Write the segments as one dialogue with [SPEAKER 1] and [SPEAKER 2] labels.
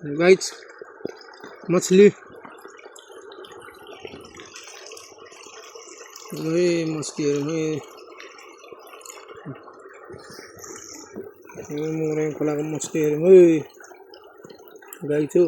[SPEAKER 1] guys मछली मछलीहरू मोरङ खोलाको मछलीहरू गाई छु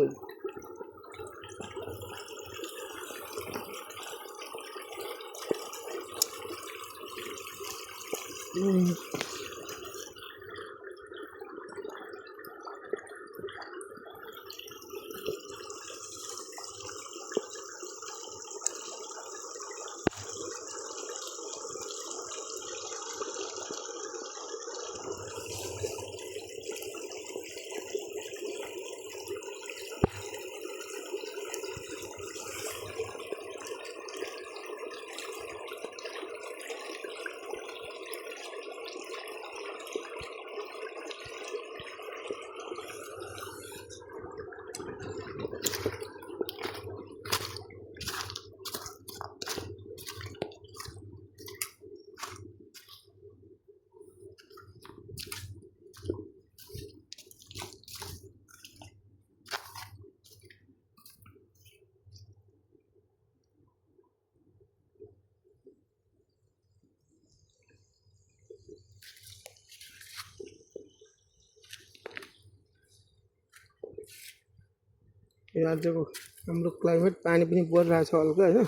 [SPEAKER 1] आजको हाम्रो क्लाइमेट पानी पनि परिरहेछ हल्का हैन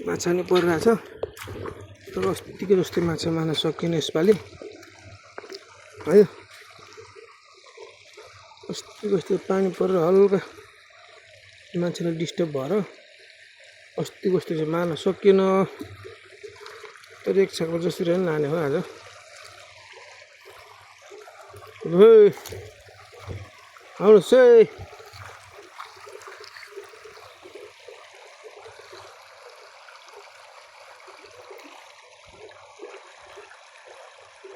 [SPEAKER 1] माछा नि परिरहेछ तर अस्तिको जस्तै माछा मार्न सकिएन यसपालि है अस्तिको जस्तै पानी परेर हल्का माछाले डिस्टर्ब भएर अस्तिको जस्तो चाहिँ मार्न सकिएन तर एक छाक जसरी पनि लाने हो आज आउनुहोस् है